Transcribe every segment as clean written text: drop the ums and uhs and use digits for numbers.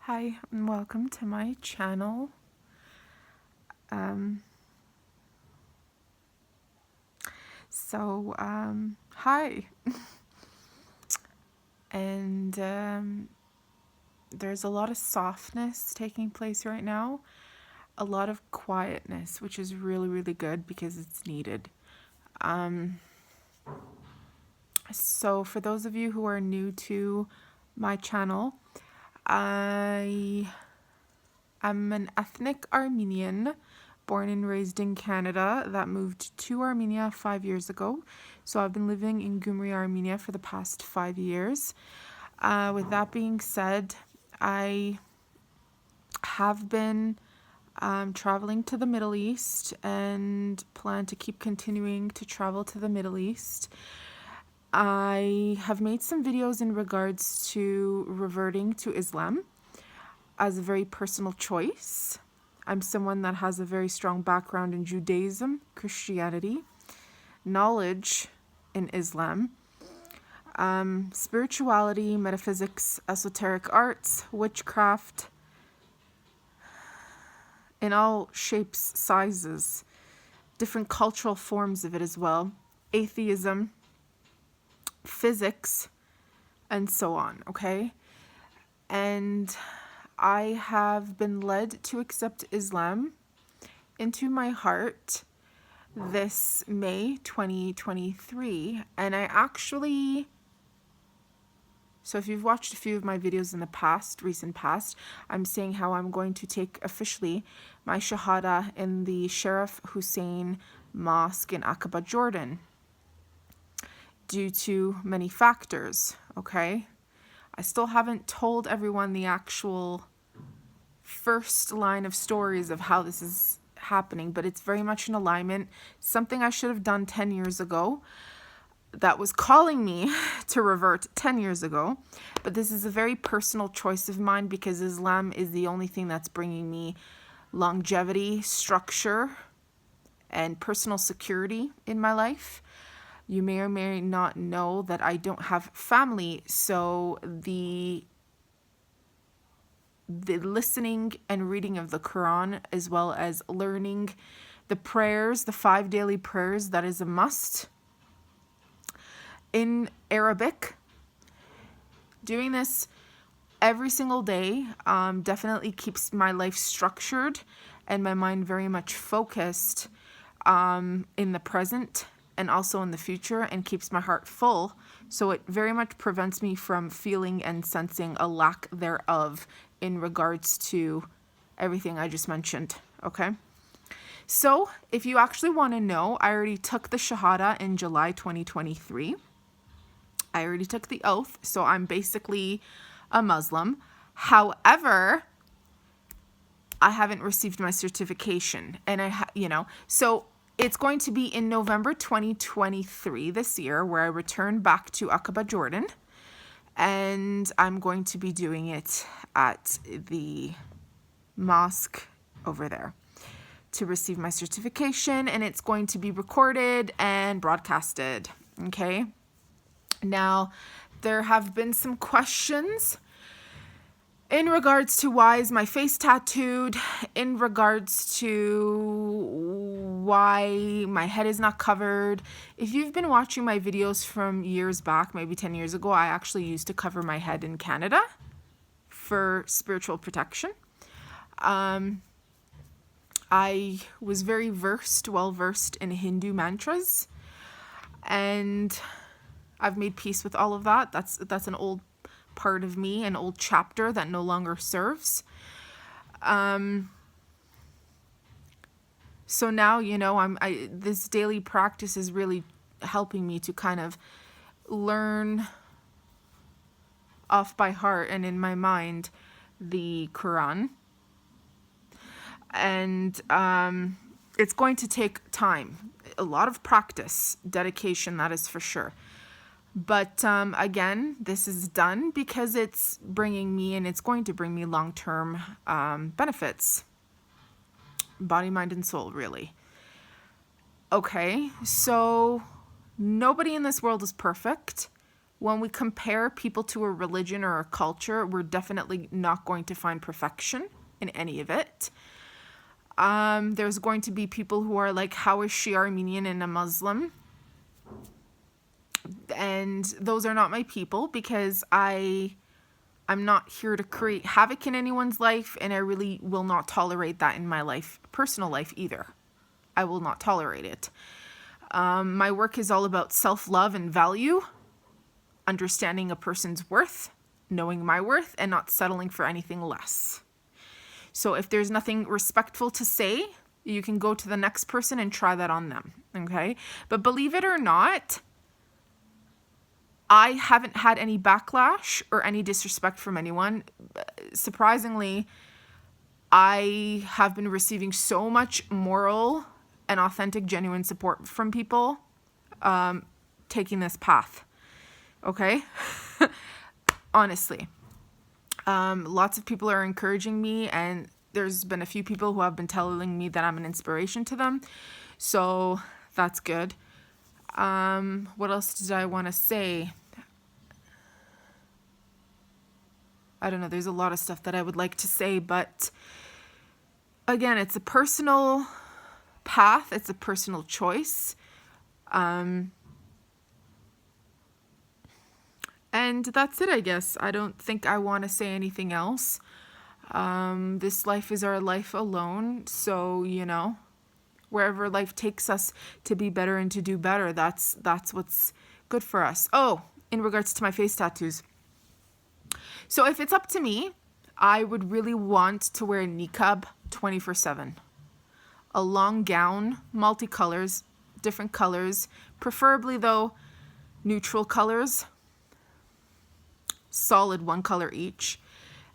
Hi and welcome to my channel. Hi. And there's a lot of softness taking place right now, a lot of quietness, which is really, really good because it's needed. So for those of you who are new to my channel, I am an ethnic Armenian born and raised in Canada that moved to Armenia 5 years ago. So I've been living in Gyumri, Armenia for the past 5 years. With that being said, I have been traveling to the Middle East and plan to keep continuing to travel to the Middle East. I have made some videos in regards to reverting to Islam as a very personal choice. I'm someone that has a very strong background in Judaism, Christianity, knowledge in Islam, spirituality, metaphysics, esoteric arts, witchcraft, in all shapes, sizes, different cultural forms of it as well, atheism, physics, and so on, okay? And I have been led to accept Islam into my heart this May 2023, and so if you've watched a few of my videos in the recent past, I'm saying how I'm going to take officially my Shahada in the Sheriff Hussein Mosque in Aqaba, Jordan, due to many factors, okay? I still haven't told everyone the actual first line of stories of how this is happening, but it's very much in alignment. Something I should have done 10 years ago that was calling me to revert 10 years ago. But this is a very personal choice of mine because Islam is the only thing that's bringing me longevity, structure, and personal security in my life. You may or may not know that I don't have family, so the listening and reading of the Quran, as well as learning the prayers, the 5 daily prayers, that is a must. In Arabic, doing this every single day definitely keeps my life structured and my mind very much focused in the present and also in the future, and keeps my heart full. So it very much prevents me from feeling and sensing a lack thereof in regards to everything I just mentioned, okay? So if you actually want to know, I already took the Shahada in July 2023. I already took the oath, so I'm basically a Muslim. However, I haven't received my certification, and so it's going to be in November 2023 this year where I return back to Aqaba, Jordan, and I'm going to be doing it at the mosque over there to receive my certification, and it's going to be recorded and broadcasted, okay? Now, there have been some questions in regards to why is my face tattooed, in regards to why my head is not covered. If you've been watching my videos from years back, maybe 10 years ago, I actually used to cover my head in Canada for spiritual protection. I was very well versed in Hindu mantras, and I've made peace with all of that. That's an old part of me, an old chapter that no longer serves. So now, this daily practice is really helping me to kind of learn off by heart and in my mind the Quran. And it's going to take time, a lot of practice, dedication, that is for sure. But again, this is done because it's bringing me, and it's going to bring me long-term benefits. Body, mind, and soul, really. Okay, so nobody in this world is perfect. when we compare people to a religion or a culture, we're definitely not going to find perfection in any of it. There's going to be people who are like, how is she Armenian and a Muslim? And those are not my people, because I'm not here to create havoc in anyone's life, and I really will not tolerate that in my life, personal life either. I will not tolerate it. My work is all about self-love and value, understanding a person's worth, knowing my worth, and not settling for anything less. So if there's nothing respectful to say, you can go to the next person and try that on them, okay? But believe it or not, I haven't had any backlash or any disrespect from anyone. Surprisingly, I have been receiving so much moral and authentic, genuine support from people taking this path, okay? Honestly. Lots of people are encouraging me, and there's been a few people who have been telling me that I'm an inspiration to them. So that's good. What else did I want to say? I don't know. There's a lot of stuff that I would like to say, but again, it's a personal path. It's a personal choice. And that's it, I guess. I don't think I want to say anything else. This life is our life alone. So, wherever life takes us to be better and to do better, that's what's good for us. Oh, in regards to my face tattoos. So if it's up to me, I would really want to wear a niqab 24/7. A long gown, multicolors, different colors, preferably though neutral colors, solid one color each,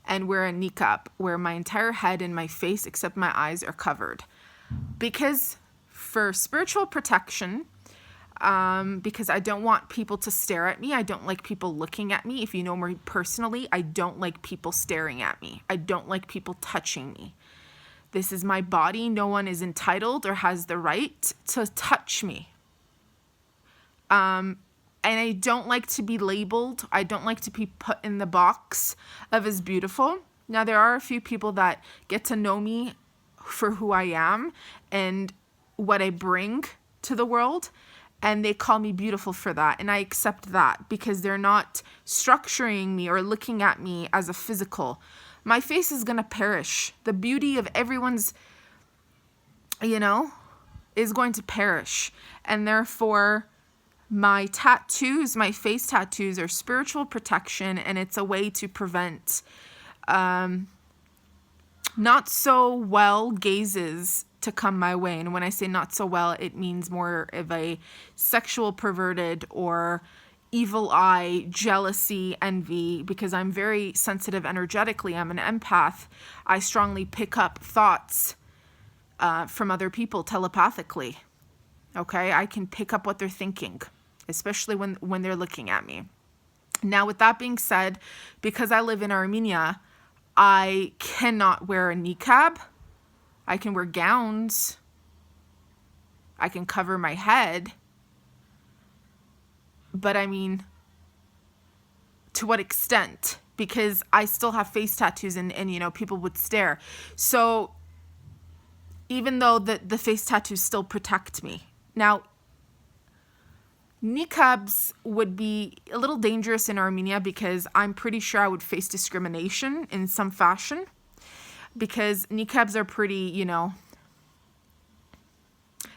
and wear a niqab where my entire head and my face except my eyes are covered. Because for spiritual protection, because I don't want people to stare at me. I don't like people looking at me. If you know me personally, I don't like people staring at me. I don't like people touching me. This is my body. No one is entitled or has the right to touch me. And I don't like to be labeled. I don't like to be put in the box of as beautiful. Now, there are a few people that get to know me for who I am and what I bring to the world, and they call me beautiful for that, and I accept that because they're not structuring me or looking at me as a physical. My face is gonna perish. The beauty of everyone's, is going to perish, and therefore my tattoos, my face tattoos, are spiritual protection, and it's a way to prevent not so well gazes to come my way. And when I say not so well, it means more of a sexual, perverted, or evil eye, jealousy, envy, because I'm very sensitive energetically. I'm an empath. I strongly pick up thoughts from other people telepathically. Okay, I can pick up what they're thinking, especially when they're looking at me. Now, with that being said, because I live in Armenia, I cannot wear a niqab. I can wear gowns. I can cover my head. But I mean, to what extent? Because I still have face tattoos and people would stare. So even though the face tattoos still protect me. Now, niqabs would be a little dangerous in Armenia because I'm pretty sure I would face discrimination in some fashion. Because niqabs are pretty,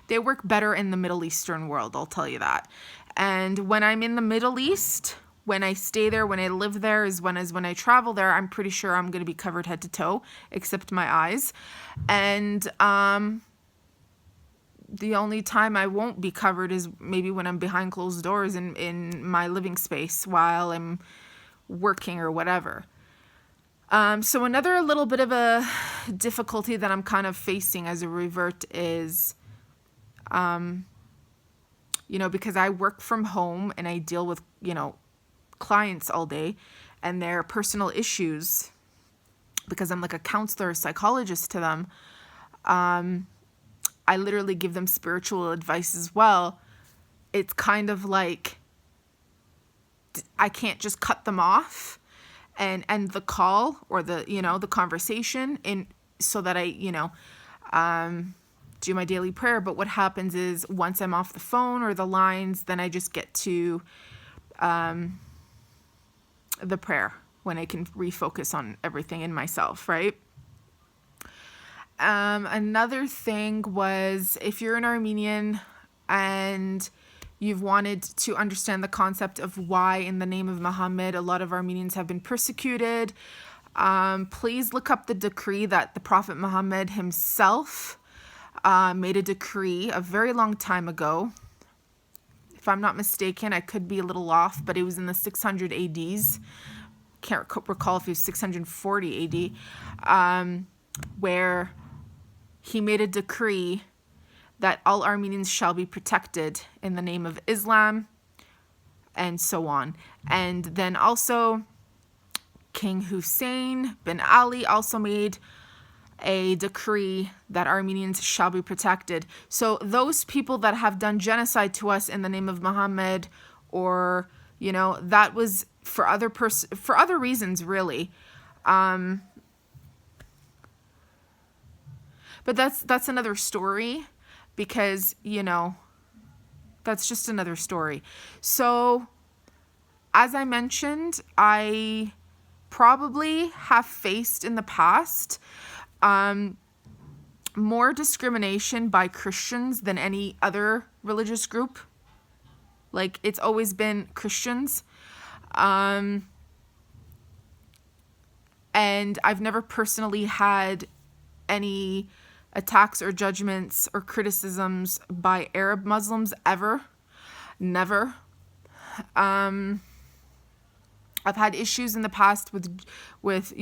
they work better in the Middle Eastern world, I'll tell you that. And when I'm in the Middle East, when I stay there, when I live there, is when I travel there, I'm pretty sure I'm going to be covered head to toe, except my eyes. And the only time I won't be covered is maybe when I'm behind closed doors in my living space while I'm working or whatever. So another little bit of a difficulty that I'm kind of facing as a revert is, because I work from home and I deal with, clients all day and their personal issues, because I'm like a counselor, a psychologist to them. I literally give them spiritual advice as well. It's kind of like I can't just cut them off and end the call or the conversation so that I, do my daily prayer. But what happens is once I'm off the phone or the lines, then I just get to the prayer when I can refocus on everything in myself, right? Another thing was, if you're an Armenian and you've wanted to understand the concept of why in the name of Muhammad a lot of Armenians have been persecuted, please look up the decree that the Prophet Muhammad himself made a decree a very long time ago. If I'm not mistaken, I could be a little off, but it was in the 600 ADs. Can't recall if it was 640 AD, where he made a decree that all Armenians shall be protected in the name of Islam, and so on. And then also King Hussein bin Ali also made a decree that Armenians shall be protected. So those people that have done genocide to us in the name of Muhammad, or that was for other reasons, really. But that's another story, because that's just another story. So as I mentioned, I probably have faced in the past more discrimination by Christians than any other religious group. Like, it's always been Christians. And I've never personally had any attacks or judgments or criticisms by Arab Muslims ever. Never. I've had issues in the past with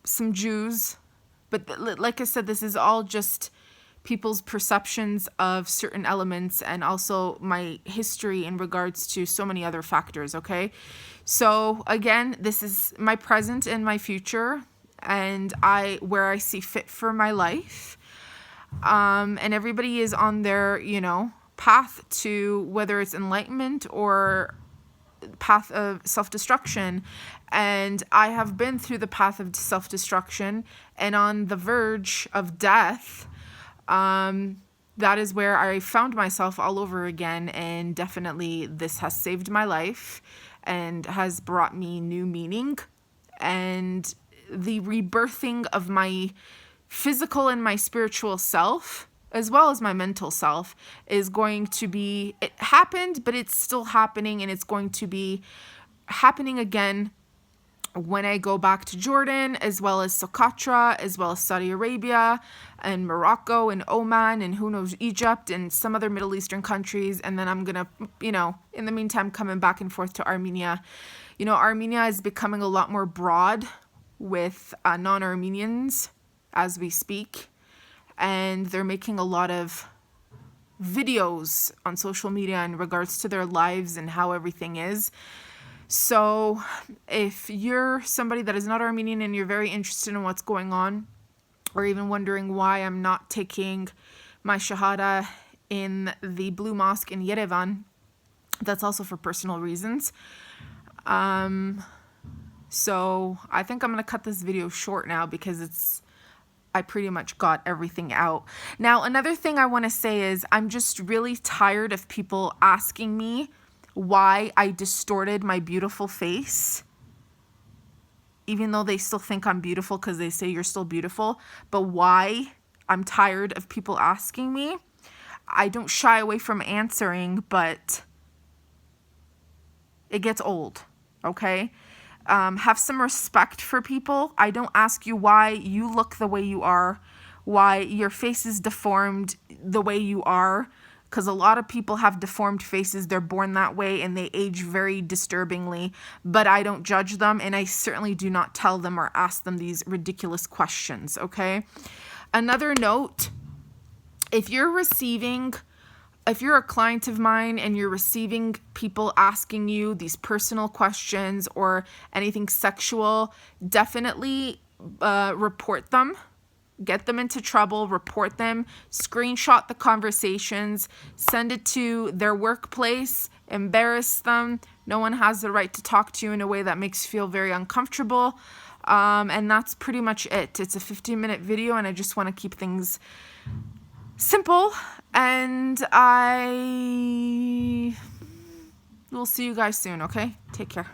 some Jews, but like I said, this is all just people's perceptions of certain elements, and also my history in regards to so many other factors, okay? So again, this is my present and my future, and where I see fit for my life. And everybody is on their, path to, whether it's enlightenment or path of self-destruction. And I have been through the path of self-destruction and on the verge of death. That is where I found myself all over again, and definitely this has saved my life and has brought me new meaning, and the rebirthing of my physical and my spiritual self, as well as my mental self, is going to be, it happened, but it's still happening, and it's going to be happening again when I go back to Jordan, as well as Socotra, as well as Saudi Arabia and Morocco and Oman and who knows, Egypt and some other Middle Eastern countries. And then I'm going to, in the meantime, coming back and forth to Armenia. Armenia is becoming a lot more broad with non-Armenians as we speak. And they're making a lot of videos on social media in regards to their lives and how everything is. So if you're somebody that is not Armenian and you're very interested in what's going on, or even wondering why I'm not taking my Shahada in the Blue Mosque in Yerevan, that's also for personal reasons. So I think I'm going to cut this video short now, because I pretty much got everything out. Now, another thing I want to say is I'm just really tired of people asking me why I distorted my beautiful face, even though they still think I'm beautiful because they say you're still beautiful. But why? I'm tired of people asking me. I don't shy away from answering, but it gets old, okay? Have some respect for people. I don't ask you why you look the way you are, why your face is deformed the way you are, because a lot of people have deformed faces. They're born that way and they age very disturbingly, but I don't judge them, and I certainly do not tell them or ask them these ridiculous questions, okay? Another note, if you're a client of mine and you're receiving people asking you these personal questions or anything sexual, definitely report them. Get them into trouble, report them, screenshot the conversations, send it to their workplace, embarrass them, No one has the right to talk to you in a way that makes you feel very uncomfortable. And that's pretty much it. It's a 15-minute video, and I just want to keep things simple. And I will see you guys soon, okay? Take care.